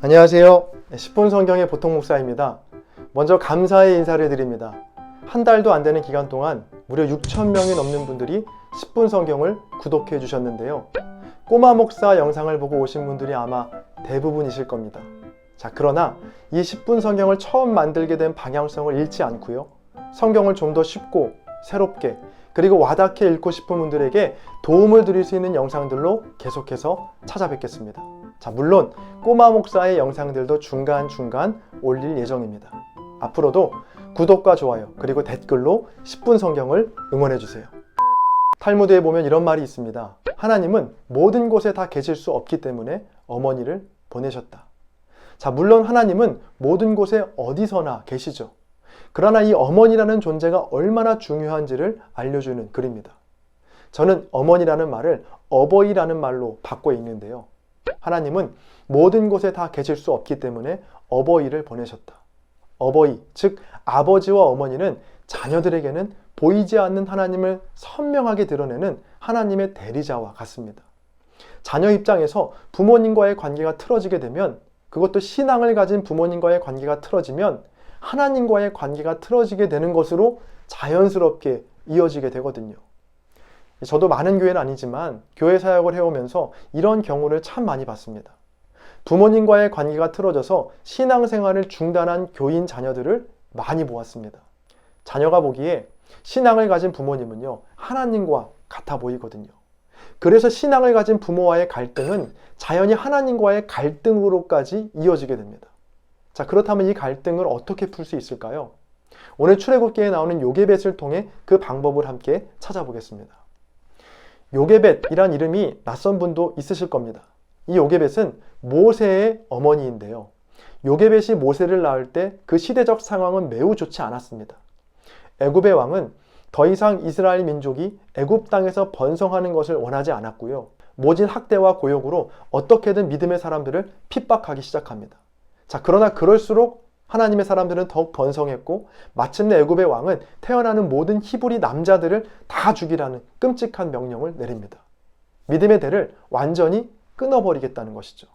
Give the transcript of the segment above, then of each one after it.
안녕하세요. 10분 성경의 보통 목사입니다. 먼저 감사의 인사를 드립니다. 한 달도 안 되는 기간 동안 무려 6,000명이 넘는 분들이 10분 성경을 구독해 주셨는데요. 꼬마 목사 영상을 보고 오신 분들이 아마 대부분이실 겁니다. 그러나 이 10분 성경을 처음 만들게 된 방향성을 잃지 않고요. 성경을 좀 더 쉽고 새롭게 그리고 와닿게 읽고 싶은 분들에게 도움을 드릴 수 있는 영상들로 계속해서 찾아뵙겠습니다. 물론 꼬마 목사의 영상들도 중간중간 올릴 예정입니다. 앞으로도 구독과 좋아요 그리고 댓글로 10분 성경을 응원해주세요. 탈무드에 보면 이런 말이 있습니다. 하나님은 모든 곳에 다 계실 수 없기 때문에 어머니를 보내셨다. 물론 하나님은 모든 곳에 어디서나 계시죠. 그러나 이 어머니라는 존재가 얼마나 중요한지를 알려주는 글입니다. 저는 어머니라는 말을 어버이라는 말로 바꿔 읽는데요. 하나님은 모든 곳에 다 계실 수 없기 때문에 어버이를 보내셨다. 어버이, 즉 아버지와 어머니는 자녀들에게는 보이지 않는 하나님을 선명하게 드러내는 하나님의 대리자와 같습니다. 자녀 입장에서 부모님과의 관계가 틀어지게 되면, 그것도 신앙을 가진 부모님과의 관계가 틀어지면 하나님과의 관계가 틀어지게 되는 것으로 자연스럽게 이어지게 되거든요. 저도 많은 교회는 아니지만 교회 사역을 해오면서 이런 경우를 참 많이 봤습니다. 부모님과의 관계가 틀어져서 신앙생활을 중단한 교인 자녀들을 많이 보았습니다. 자녀가 보기에 신앙을 가진 부모님은요, 하나님과 같아 보이거든요. 그래서 신앙을 가진 부모와의 갈등은 자연히 하나님과의 갈등으로까지 이어지게 됩니다. 그렇다면 이 갈등을 어떻게 풀 수 있을까요? 오늘 출애굽기에 나오는 요게벳을 통해 그 방법을 함께 찾아보겠습니다. 요게벳이란 이름이 낯선 분도 있으실 겁니다. 이 요게벳은 모세의 어머니인데요. 요게벳이 모세를 낳을 때 그 시대적 상황은 매우 좋지 않았습니다. 애굽의 왕은 더 이상 이스라엘 민족이 애굽 땅에서 번성하는 것을 원하지 않았고요. 모진 학대와 고역으로 어떻게든 믿음의 사람들을 핍박하기 시작합니다. 그러나 그럴수록 하나님의 사람들은 더욱 번성했고, 마침내 애굽의 왕은 태어나는 모든 히브리 남자들을 다 죽이라는 끔찍한 명령을 내립니다. 믿음의 대를 완전히 끊어버리겠다는 것이죠.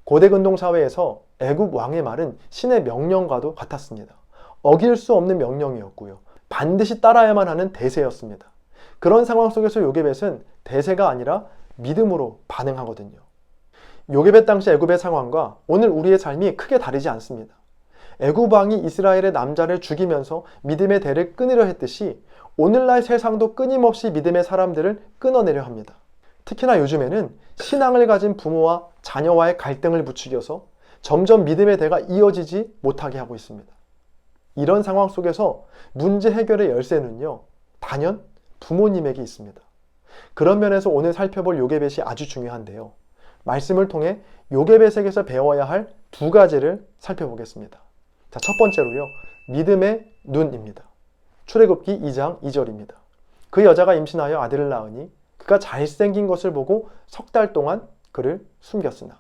고대 근동 사회에서 애굽 왕의 말은 신의 명령과도 같았습니다. 어길 수 없는 명령이었고요. 반드시 따라야만 하는 대세였습니다. 그런 상황 속에서 요게벳은 대세가 아니라 믿음으로 반응하거든요. 요게벳 당시 애굽의 상황과 오늘 우리의 삶이 크게 다르지 않습니다. 애굽 왕이 이스라엘의 남자를 죽이면서 믿음의 대를 끊으려 했듯이 오늘날 세상도 끊임없이 믿음의 사람들을 끊어내려 합니다. 특히나 요즘에는 신앙을 가진 부모와 자녀와의 갈등을 부추겨서 점점 믿음의 대가 이어지지 못하게 하고 있습니다. 이런 상황 속에서 문제 해결의 열쇠는요, 단연 부모님에게 있습니다. 그런 면에서 오늘 살펴볼 요게벳이 아주 중요한데요. 말씀을 통해 요게벳에게서 배워야 할 두 가지를 살펴보겠습니다. 첫 번째로요, 믿음의 눈입니다. 출애굽기 2장 2절입니다. 그 여자가 임신하여 아들을 낳으니 그가 잘생긴 것을 보고 석 달 동안 그를 숨겼으나.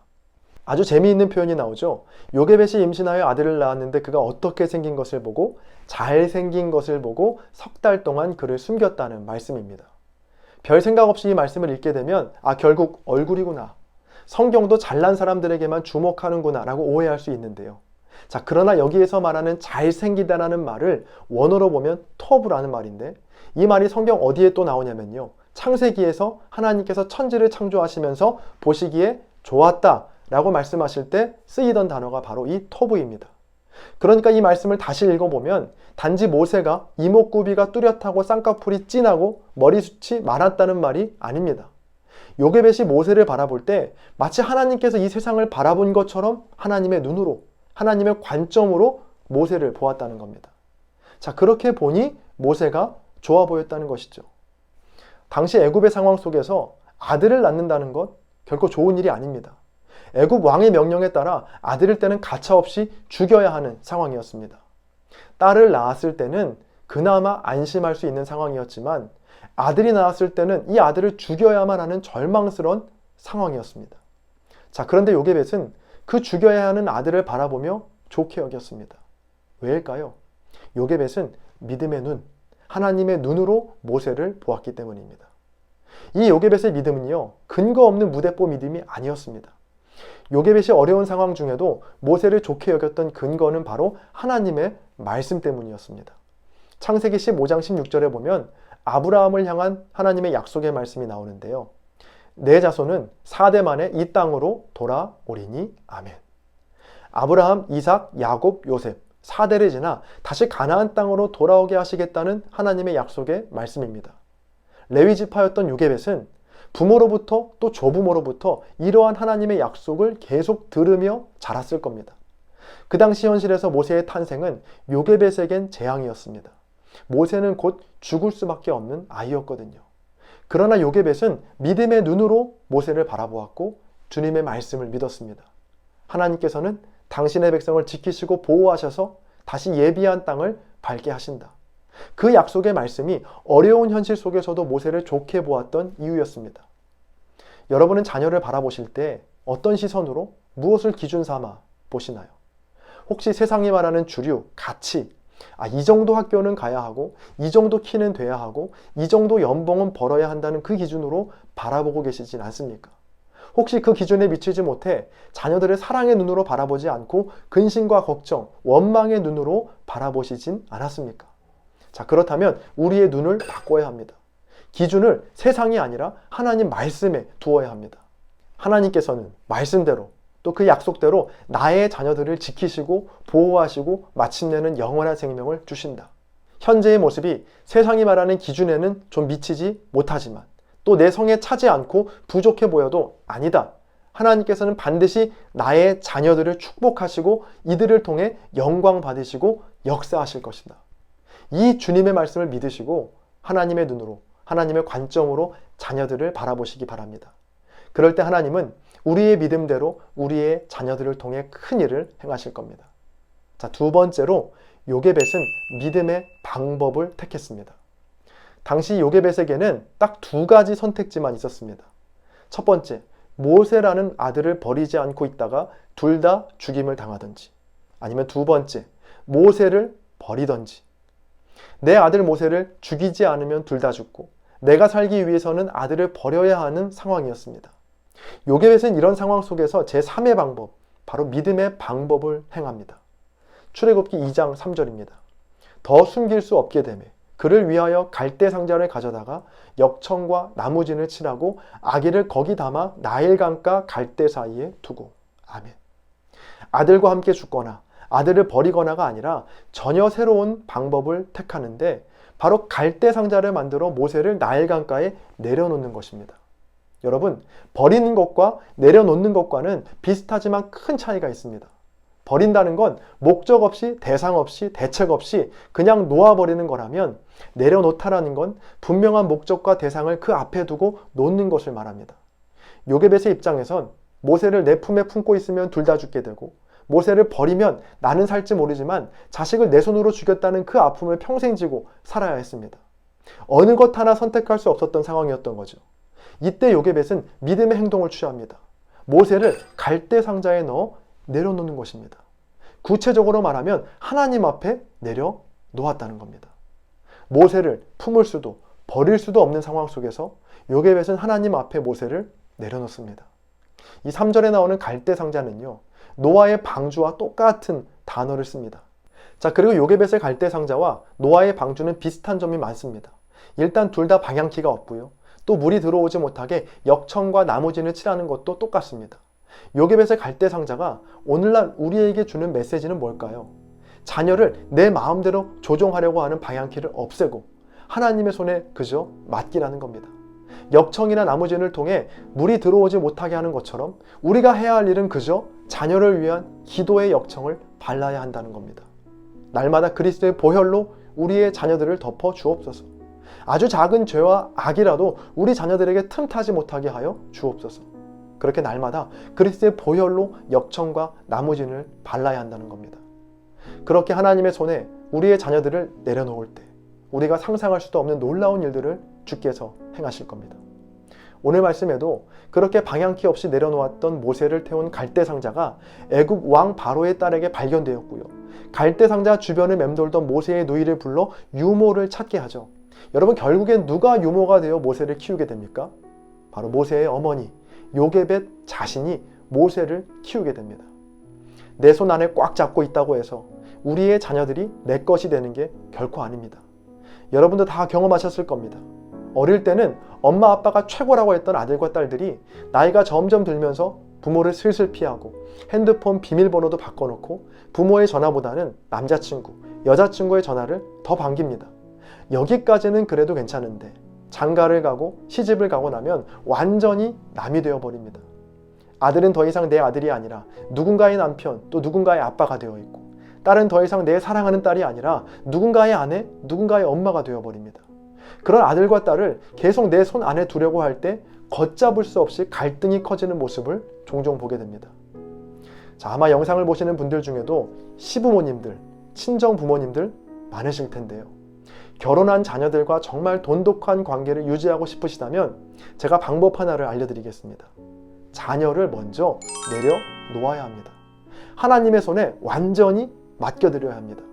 아주 재미있는 표현이 나오죠. 요게벳이 임신하여 아들을 낳았는데 그가 어떻게 생긴 것을 보고, 잘생긴 것을 보고 석 달 동안 그를 숨겼다는 말씀입니다. 별 생각 없이 이 말씀을 읽게 되면 결국 얼굴이구나, 성경도 잘난 사람들에게만 주목하는구나 라고 오해할 수 있는데요. 그러나 여기에서 말하는 잘생기다라는 말을 원어로 보면 터브라는 말인데, 이 말이 성경 어디에 또 나오냐면요, 창세기에서 하나님께서 천지를 창조하시면서 보시기에 좋았다 라고 말씀하실 때 쓰이던 단어가 바로 이 터브입니다. 그러니까 이 말씀을 다시 읽어보면 단지 모세가 이목구비가 뚜렷하고 쌍꺼풀이 진하고 머리숱이 많았다는 말이 아닙니다. 요게벳이 모세를 바라볼 때 마치 하나님께서 이 세상을 바라본 것처럼 하나님의 눈으로, 하나님의 관점으로 모세를 보았다는 겁니다. 그렇게 보니 모세가 좋아 보였다는 것이죠. 당시 애굽의 상황 속에서 아들을 낳는다는 것 결코 좋은 일이 아닙니다. 애굽 왕의 명령에 따라 아들일 때는 가차없이 죽여야 하는 상황이었습니다. 딸을 낳았을 때는 그나마 안심할 수 있는 상황이었지만, 아들이 낳았을 때는 이 아들을 죽여야만 하는 절망스러운 상황이었습니다. 그런데 요게벳은 그 죽여야 하는 아들을 바라보며 좋게 여겼습니다. 왜일까요? 요게벳은 믿음의 눈, 하나님의 눈으로 모세를 보았기 때문입니다. 이 요게벳의 믿음은요, 근거 없는 무대뽀 믿음이 아니었습니다. 요게벳이 어려운 상황 중에도 모세를 좋게 여겼던 근거는 바로 하나님의 말씀 때문이었습니다. 창세기 15장 16절에 보면 아브라함을 향한 하나님의 약속의 말씀이 나오는데요. 내 자손은 4대 만에 이 땅으로 돌아오리니 아멘. 아브라함, 이삭, 야곱, 요셉 4대를 지나 다시 가나안 땅으로 돌아오게 하시겠다는 하나님의 약속의 말씀입니다. 레위 지파였던 요게벳은 부모로부터 또 조부모로부터 이러한 하나님의 약속을 계속 들으며 자랐을 겁니다. 그 당시 현실에서 모세의 탄생은 요게벳에겐 재앙이었습니다. 모세는 곧 죽을 수밖에 없는 아이였거든요. 그러나 요게벳은 믿음의 눈으로 모세를 바라보았고 주님의 말씀을 믿었습니다. 하나님께서는 당신의 백성을 지키시고 보호하셔서 다시 예비한 땅을 밟게 하신다. 그 약속의 말씀이 어려운 현실 속에서도 모세를 좋게 보았던 이유였습니다. 여러분은 자녀를 바라보실 때 어떤 시선으로 무엇을 기준 삼아 보시나요? 혹시 세상이 말하는 주류, 가치, 이 정도 학교는 가야 하고 이 정도 키는 돼야 하고 이 정도 연봉은 벌어야 한다는 그 기준으로 바라보고 계시진 않습니까? 혹시 그 기준에 미치지 못해 자녀들을 사랑의 눈으로 바라보지 않고 근심과 걱정, 원망의 눈으로 바라보시진 않았습니까? 자, 그렇다면 우리의 눈을 바꿔야 합니다. 기준을 세상이 아니라 하나님 말씀에 두어야 합니다. 하나님께서는 말씀대로 또 그 약속대로 나의 자녀들을 지키시고 보호하시고 마침내는 영원한 생명을 주신다. 현재의 모습이 세상이 말하는 기준에는 좀 미치지 못하지만 또 내 성에 차지 않고 부족해 보여도 아니다. 하나님께서는 반드시 나의 자녀들을 축복하시고 이들을 통해 영광 받으시고 역사하실 것이다. 이 주님의 말씀을 믿으시고 하나님의 눈으로, 하나님의 관점으로 자녀들을 바라보시기 바랍니다. 그럴 때 하나님은 우리의 믿음대로 우리의 자녀들을 통해 큰 일을 행하실 겁니다. 자, 두 번째로 요게벳은 믿음의 방법을 택했습니다. 당시 요게벳에게는 딱 두 가지 선택지만 있었습니다. 첫 번째, 모세라는 아들을 버리지 않고 있다가 둘 다 죽임을 당하든지, 아니면 두 번째, 모세를 버리든지. 내 아들 모세를 죽이지 않으면 둘 다 죽고 내가 살기 위해서는 아들을 버려야 하는 상황이었습니다. 요게벳은 이런 상황 속에서 제3의 방법, 바로 믿음의 방법을 행합니다. 출애굽기 2장 3절입니다. 더 숨길 수 없게 되매 그를 위하여 갈대 상자를 가져다가 역청과 나무진을 칠하고 아기를 거기 담아 나일강가 갈대 사이에 두고. 아멘. 아들과 함께 죽거나 아들을 버리거나가 아니라 전혀 새로운 방법을 택하는데 바로 갈대 상자를 만들어 모세를 나일강가에 내려놓는 것입니다. 여러분, 버리는 것과 내려놓는 것과는 비슷하지만 큰 차이가 있습니다. 버린다는 건 목적 없이, 대상 없이, 대책 없이 그냥 놓아버리는 거라면 내려놓다라는 건 분명한 목적과 대상을 그 앞에 두고 놓는 것을 말합니다. 요게벳의 입장에선 모세를 내 품에 품고 있으면 둘 다 죽게 되고 모세를 버리면 나는 살지 모르지만 자식을 내 손으로 죽였다는 그 아픔을 평생 지고 살아야 했습니다. 어느 것 하나 선택할 수 없었던 상황이었던 거죠. 이때 요게벳은 믿음의 행동을 취합니다. 모세를 갈대 상자에 넣어 내려놓는 것입니다. 구체적으로 말하면 하나님 앞에 내려놓았다는 겁니다. 모세를 품을 수도 버릴 수도 없는 상황 속에서 요게벳은 하나님 앞에 모세를 내려놓습니다. 이 3절에 나오는 갈대 상자는요, 노아의 방주와 똑같은 단어를 씁니다. 자, 그리고 요게벳의 갈대 상자와 노아의 방주는 비슷한 점이 많습니다. 일단 둘 다 방향키가 없고요. 또 물이 들어오지 못하게 역청과 나무진을 칠하는 것도 똑같습니다. 요게벳의 갈대 상자가 오늘날 우리에게 주는 메시지는 뭘까요? 자녀를 내 마음대로 조종하려고 하는 방향키를 없애고 하나님의 손에 그저 맡기라는 겁니다. 역청이나 나무진을 통해 물이 들어오지 못하게 하는 것처럼 우리가 해야 할 일은 그저 자녀를 위한 기도의 역청을 발라야 한다는 겁니다. 날마다 그리스도의 보혈로 우리의 자녀들을 덮어 주옵소서. 아주 작은 죄와 악이라도 우리 자녀들에게 틈타지 못하게 하여 주옵소서. 그렇게 날마다 그리스도의 보혈로 역청과 나무진을 발라야 한다는 겁니다. 그렇게 하나님의 손에 우리의 자녀들을 내려놓을 때 우리가 상상할 수도 없는 놀라운 일들을 주께서 행하실 겁니다. 오늘 말씀에도 그렇게 방향키 없이 내려놓았던 모세를 태운 갈대 상자가 애굽 왕 바로의 딸에게 발견되었고요. 갈대 상자 주변을 맴돌던 모세의 누이를 불러 유모를 찾게 하죠. 여러분, 결국엔 누가 유모가 되어 모세를 키우게 됩니까? 바로 모세의 어머니 요게벳 자신이 모세를 키우게 됩니다. 내 손 안에 꽉 잡고 있다고 해서 우리의 자녀들이 내 것이 되는 게 결코 아닙니다. 여러분도 다 경험하셨을 겁니다. 어릴 때는 엄마 아빠가 최고라고 했던 아들과 딸들이 나이가 점점 들면서 부모를 슬슬 피하고 핸드폰 비밀번호도 바꿔놓고 부모의 전화보다는 남자친구, 여자친구의 전화를 더 반깁니다. 여기까지는 그래도 괜찮은데 장가를 가고 시집을 가고 나면 완전히 남이 되어버립니다. 아들은 더 이상 내 아들이 아니라 누군가의 남편, 또 누군가의 아빠가 되어 있고, 딸은 더 이상 내 사랑하는 딸이 아니라 누군가의 아내, 누군가의 엄마가 되어버립니다. 그런 아들과 딸을 계속 내 손 안에 두려고 할 때 걷잡을 수 없이 갈등이 커지는 모습을 종종 보게 됩니다. 자, 아마 영상을 보시는 분들 중에도 시부모님들, 친정 부모님들 많으실 텐데요. 결혼한 자녀들과 정말 돈독한 관계를 유지하고 싶으시다면 제가 방법 하나를 알려드리겠습니다. 자녀를 먼저 내려놓아야 합니다. 하나님의 손에 완전히 맡겨드려야 합니다.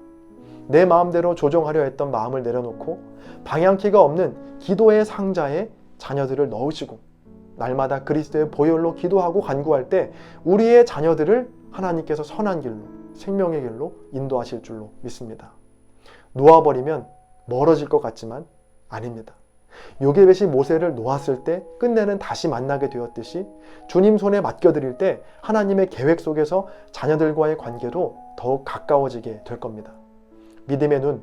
내 마음대로 조종하려 했던 마음을 내려놓고 방향키가 없는 기도의 상자에 자녀들을 넣으시고 날마다 그리스도의 보혈로 기도하고 간구할 때 우리의 자녀들을 하나님께서 선한 길로, 생명의 길로 인도하실 줄로 믿습니다. 놓아버리면 멀어질 것 같지만 아닙니다. 요게벳이 모세를 놓았을 때 끝내는 다시 만나게 되었듯이 주님 손에 맡겨드릴 때 하나님의 계획 속에서 자녀들과의 관계도 더욱 가까워지게 될 겁니다. 믿음의 눈,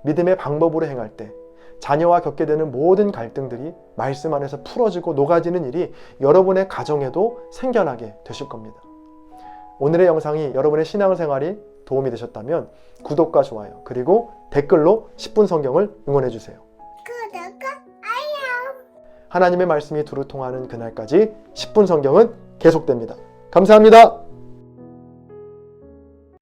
믿음의 방법으로 행할 때 자녀와 겪게 되는 모든 갈등들이 말씀 안에서 풀어지고 녹아지는 일이 여러분의 가정에도 생겨나게 되실 겁니다. 오늘의 영상이 여러분의 신앙생활이 도움이 되셨다면 구독과 좋아요 그리고 댓글로 10분 성경을 응원해 주세요. 구독과 알람. 하나님의 말씀이 두루 통하는 그날까지 10분 성경은 계속됩니다. 감사합니다.